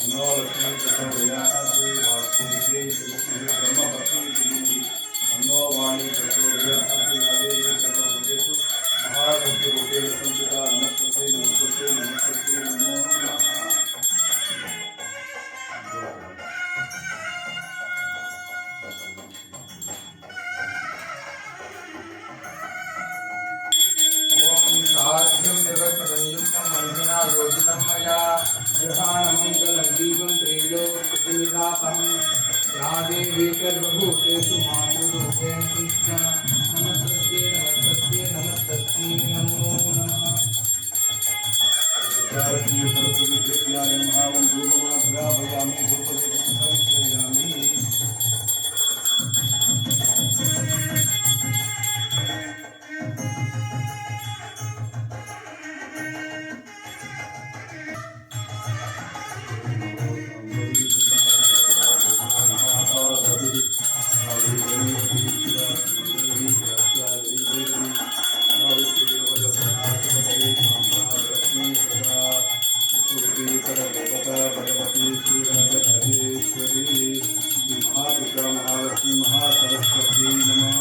No Lakshmi प्रचोदयात् वासुदेव्यै Lakshmi ब्रह्मपत्नी no वाणी प्रचोदयात् यादेवी सर्वभूतेषु महाशक्तिरूपेण संस्थिता नमस्ते नमस्ते नमस्ते नमो नमः। साध्यं जगत्संयुक्तं मन्त्रिणा योजितं मया ग्रहाणमङ्गलं दीपं त्रैलोक्यविलापं या देवी सर्वभूतेषु मातृरूपेण संस्थिता नमस्तस्यै नमस्तस्यै नमस्तस्यै नमो नमः। सरस्वती विद्याय नमः। ओं धूपगुणग्रापयामि धूपदीपं समर्पयामि। महादुर्गा महालक्ष्मी महासरस्वती नमः।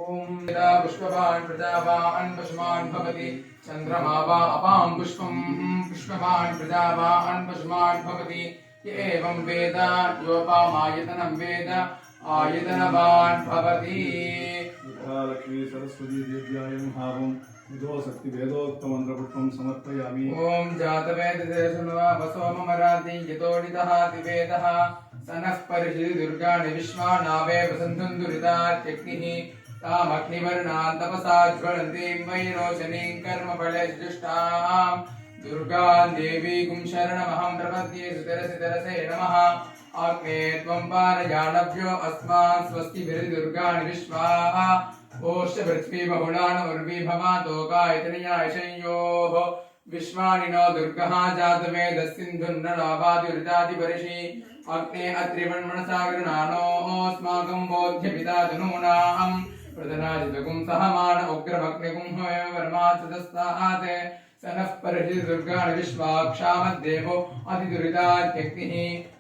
ओम यदा पुष्पवान् प्रजावान् पशुमान् भवति चन्द्रमा वा अपां पुष्पं पुष्पवान् प्रजावान् पशुमान् भवति य एवं वेद योपामायतनं वेद आयतनवान् भवति। लक्ष्मी सरस्वती देव्याय नमः। विदो शक्ति वेदोक्त मंत्र पुष्पं समर्पयामि। ओम जातवेदते सुनवा वसो ममराति यतोडितः दिवेदः सनः परिषि दुर्गाणि विश्वानावे वसन्तुं दुरितात्यग्निः तामग्निवर्णान् तपसा ज्वलन्तीं वैरोचनीं कर्मफलैर्जुष्टां दुर्गां देवीं शरणमहं प्रपद्ये सुतरसि तरसे नमः। आग्ने त्वं पारयाणभ्यो अस्मान् स्वस्तिभिर्दुर्गाणि विश्वाः ओष्ठ पृथ्वी बहुलान उर्वी भवातो गायत्र्याय संयोः विश्वानि नो दुर्गः जातवेदस्सिन्धुर्नलाभादिवृतादिपरिषि अग्ने अत्रिवन्मनसागरनानोऽस्माकं बोध्यपिता तनूनां प्रदनाजितकुं सहमान उग्रमग्निकुं वर्माचतस्तात् सनः परिषि दुर्गाणि विश्वाक्षामद्देवो अतिदुरितात्यग्निः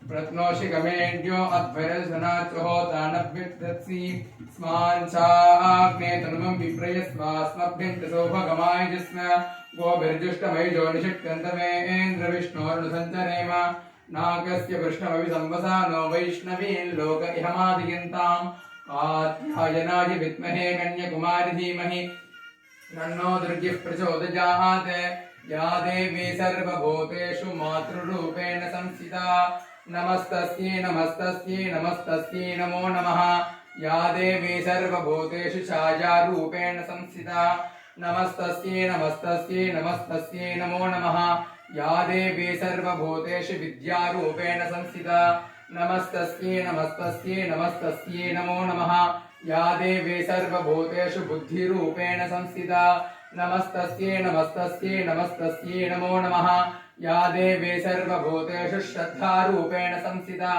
प्रत्नोषि गमेढ्यो अध्वरसनाचोहोतानभ्युत्तत्सि स्माञ्चाग्ने तनुमं विप्रयस्वास्मभ्यन्तसोभगमाय जिस्म गोभिर्जुष्टमयिजो निषिक्तन्तमेन्द्रविष्णोर्नुसञ्चरेम नागस्य पृष्ठमभि संवसानो वैष्णवीन् लोक इहमादियन्ताम् कात्यायनाय विद्महे कन्याकुमारी धीमहि तन्नो दुर्गिः प्रचोदयात् या देवी सर्वभूतेषु मातृरूपेण संस्थिता नमस्तस्यै नमस्तस्यै नमस्तस्यै नमो नमः या देवी सर्वभूतेषु छायारूपेण संस्थिता नमस्तस्यै नमस्तस्यै नमस्तस्यै नमो नमः या देवी सर्वभूतेषु विद्यारूपेण संस्थिता नमस्तस्यै नमस्तस्यै नमस्तस्यै नमो नमः या देवी सर्वभूतेषु बुद्धिरूपेण संस्थिता नमस्तस्यै नमस्तस्यै नमस्तस्यै नमो नमः या देवी सर्वभूतेषु श्रद्धारूपेण संस्थिता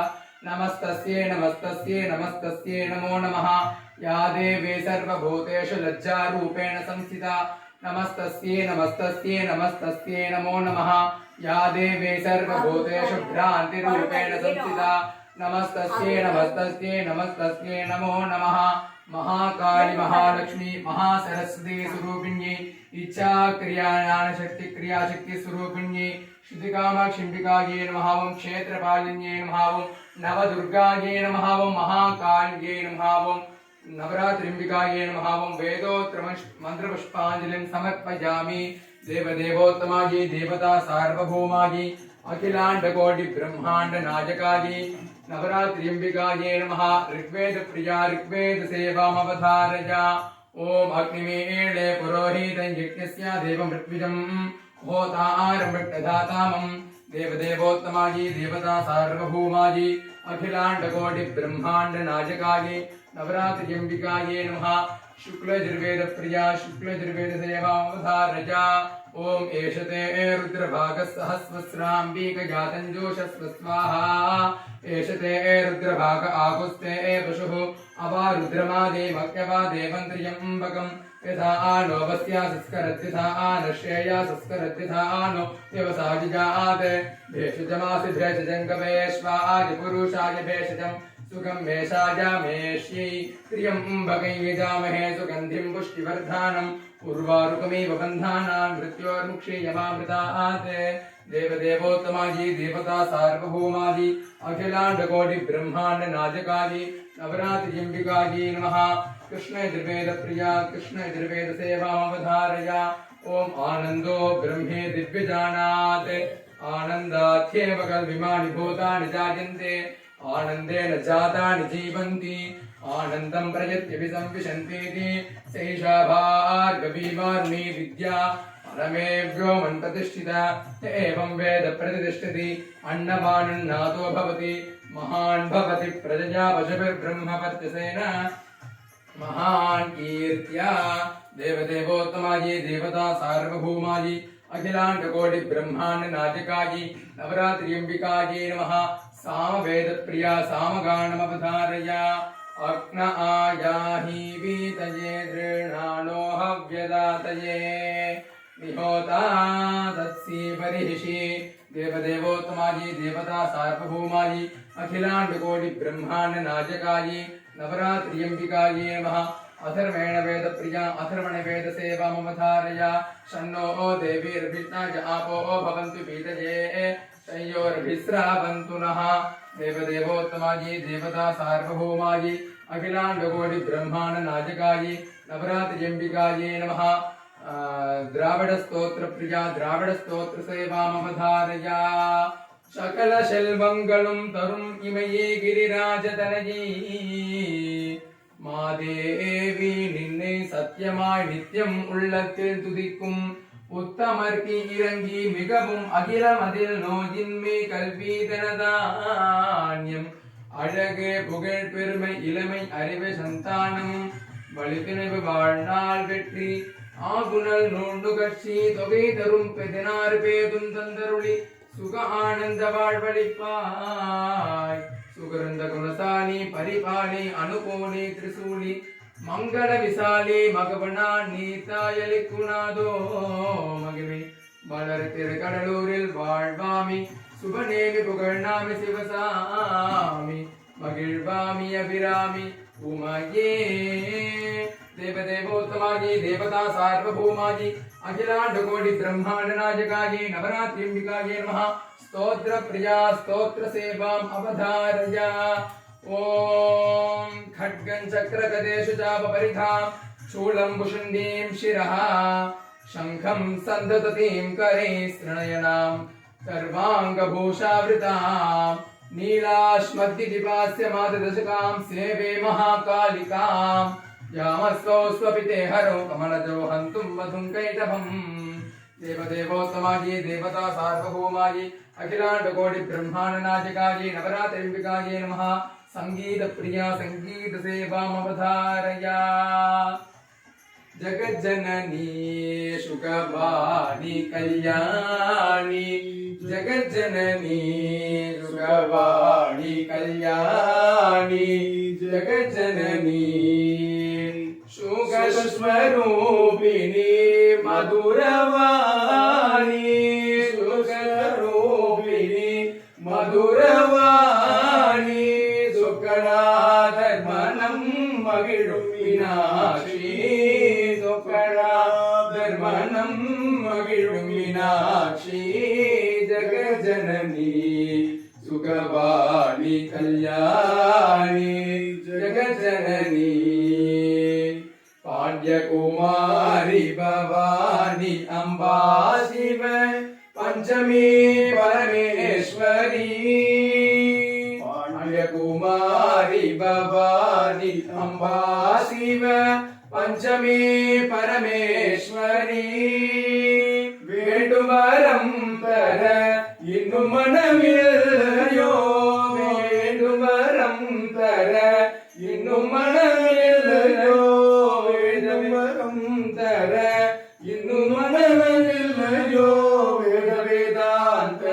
नमस्तस्यै नमस्तस्यै नमस्तस्यै नमो नमः या देवी सर्वभूतेषु लज्जारूपेण संस्थिता नमस्तस्यै नमस्तस्यै नमस्तस्यै नमो नमः या देवी सर्वभूतेषु भ्रान्तिरूपेण संस्थिता नमस्तस्यै नमस्तस्यै नमस्तस्यै नमो नमः महाकाली महालक्ष्मी महासरस्वती स्वरूपिण्यै इच्छा क्रिया ज्ञान शक्ति क्रिया शक्ति स्वरूपिण्यै श्रुतिकामाक्षिम्बिकायै नमः ओं क्षेत्रपालिन्यै नमः ओं नवदुर्गायै नमः ओं महाकाल्यै नमः ओं नवरात्रिम्बिकायै नमः ओं वेदोत्तर मंत्रपुष्पांजलिं समर्पयामि देवदेवोत्तमायै देवता सार्वभौमायै अखिलांडकोटि ब्रह्मांड नायकायै नवरात्रिम्बिकायै नमः ऋग्वेद प्रिया ऋग्वेद सेवामवधारय ओम अग्निमीळे पुरोहितं यज्ञस्य देवमृत्विजं होतारमृतधातामं देवदेवोत्तमायै देवता सार्वभौमायै अखिलांडकोटि ब्रह्मांड नायकायै नवरात्रिम्बिकायै नमः शुक्लयजुर्वेद प्रिया शुक्लयजुर्वेद सेवामवधारय ओम एषते रुद्रभागसहस्रस्राम्बिकजातञ्जोषस्व स्वाहा एषते रुद्रभाग आकुस्ते पशुः अवा रुद्रमादे मक्यवादे मन्त्र्यम्बकम् यथा आनो वस्या संस्करत्यथा आनश्रेया संस्करत्यथा आनो व्यवसायिजात् भेषजमासि भेषजङ्गवेश्वाय पुरुषाय भेषजम् सुखं मेषायामेष्यै त्र्यम्बकै यजामहे सुगन्धिं पुष्टिवर्धानम् उर्वारुकमेव बन्धानां मृत्योर्मुक्षीयमामृतात् देवदेवोत्तमायै देवता सार्वभौमायै अखिलाण्डकोटि ब्रह्माण्ड नायकायै नवरात्रिम्बिकायै नमः कृष्णयजुर्वेद प्रिया कृष्णयजुर्वेद सेवामवधारय ओम आनन्दो ब्रह्मे दिव्यजानात् आनन्दाख्येव कल्विमानि भूतानि जायन्ते आनन्देन जातानि जीवन्ति आनन्दं प्रयत्यपि संविशन्तीति सैषा भार्गवीवारुणी विद्या परमेभ्यो मन्प्रतिष्ठिता एवं वेद प्रतिष्ठति अन्नपानन्नादो भवति महान् भवति प्रजया पशुभिर्ब्रह्मवर्चसेन महान् कीर्त्या देवदेवोत्तमायै देवता सार्वभौमायै अखिलाण्डकोटि ब्रह्माण्ड नायकायै नवरात्रिम्बिकायै नमः सामवेद प्रिया सामगानमवधारय अग्न आयाहि वीतये दृणानो हव्यदातये निहोता तत्सी बर्हिषि देवदेवोत्तमायै देवता सार्वभौमायै अखिलाण्डकोटि ब्रह्माण्ड नायकायै नवरात्रिम्बिकायै नमः अथर्वेण वेद प्रिया अथर्वण वेद सेवामवधारय शन्नो देवीर्भिष्णाय आपो भवन्तु पीतये तयोर्भिस्रावन्तु नः देवदेवोत्तमायै देवता सार्वभौमायै अखिलाण्डकोटि ब्रह्माण्ड नायकायै नवरात्रिम्बिकायै नमः द्राविड स्तोत्र प्रिया द्राविड स्तोत्र सेवामवधारय सकल செல்வங்களும் தரும் இமையே கிரிராஜதனயே மாதேவி நின்னை சத்தியமாய் நித்தியம் உள்ளத்தில் துதிக்கும் உத்தமர்க்கு இறங்கி மிகவும் அகிலமதில் நோயின்மை கல்வி தனதான்யம் அழகு புகழ் பெருமை இளமை அறிவு சந்தானம் வலித்துணைவு வாழ்நாள் வெற்றி ஆகுணல் நோண்டு கட்சி தொகை தரும் 16 பேதும் தந்தருளி சுக ஆனந்த வாழ்வழிப்பாய் சுகரந்த குணசாலி பரிபாலி அனுகோணி திரிசூலி மங்கள விசாலி மகவனா நீத்தாயலி குணாதோ மகிமை வளர் திருக்கடலூரில் வாழ்வாமி சுபநேமி புகழ்நாமி சிவசாமி மகிழ்வாமி அபிராமி உமையே देवदेवोत्तमायै देवता सार्वभौमायै अखिलाण्डकोटि ब्रह्माण्ड नायकायै नवरात्रिम्बिकायै नमः स्तोत्र प्रिया स्तोत्र सेवाम् अवधारय ओम खड्गं चक्रगदेषु चापरिधां शूलं भुषुण्डीं शिरः शङ्खं सन्दततीं करैस्त्रिणयनां सर्वाङ्गभूषावृतां नीलाश्मद्दिपास्य मातदशकां सेवे महाकालिकां यामस्वौ स्वपिते हरौ कमलजो हन्तुं वधुं कैटभम् देवदेवोत्तमायै देवता सार्वभौमायै अखिलाण्डकोटि ब्रह्माण्ड नायकायै नवरात्रिम्बिकायै नमः संगीतप्रिया संगीतसेवामवधारया जगज्जननी शुकवाणी कल्याणी जगज्जननी शुकवाणी कल्याणी जगज्जननी शुकस्वरूपिणी मधुरवाणी शुकरूपिणी मधुरवाणी धर्मनं मगिळुं मीनाक्षी धर्मनं मगिळुं मीनाक्षी जगज्जननी सुखवाणी कल्याणी जगज्जननी पाण्ड्यकुमारी भवानी अम्बा शिव पंचमी परमेश्वरी कुमारी भवानी अम्बा शिव पंचमी परमेश्वरी वेडुवरम तर इन्नु मनमिल्लयो वेडुवरम तर इन्नु मनमिल्लयो वेडुवरम तर इन्नु मनमिल्लयो वेद वेदांत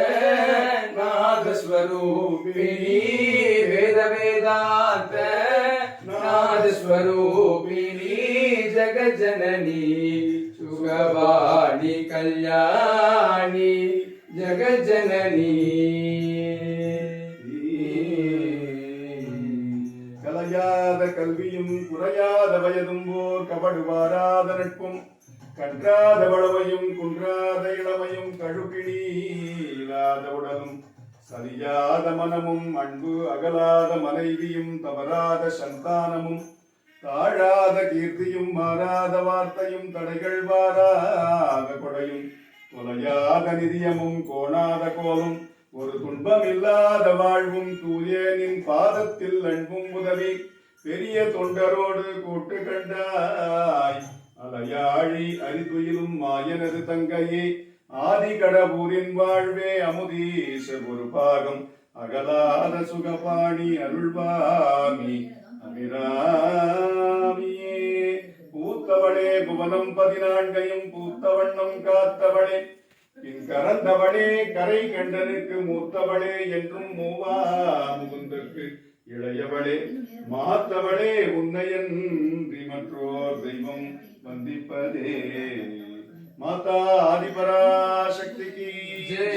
नादस्वरूपिणी वेदांत नाद स्वरूपिणी जगज्जननी सुखवाणी कल्याणी जगज्जननी கலையாத கல்வியும் குறையாத வயதும்போர் கபடுவாராத நட்பும் கன்றாத வளமையும் குன்றாத இளமையும் கழுப்பிணீராத உடலும் சரியாத மனமும் அன்பு அகலாத மனைவியும் தவறாத சந்தானமும் தாழாத கீர்த்தியும் மாறாத வார்த்தையும் தடைகள் வாராத கொடையும் தொலையாத நிதியமும் கோணாத கோலும் ஒரு துன்பமில்லாத வாழ்வும் தூயனின் பாதத்தில் அன்பும் உதவி பெரிய தொண்டரோடு கூட்டு கண்டாய் அலையாழி அரிதுயிலும் மாயனது தங்கையே ஆதி கடவுரின் வாழ்வே அமுதீச ஒரு பாகம் அகலாத சுகபாணி அருள்வாமி அபிராமியே பூத்தவளே புவனம் 14 பூத்தவண்ணம் காத்தவளே பின் கரந்தவளே கரை கண்டனுக்கு மூத்தவளே என்றும் மூவா முகுந்தற்கு இளையவளே மாத்தவளே உன்னையன்றி மற்றோர் தெய்வம் வந்திப்பதே माता आदिपराशक्ति की जय।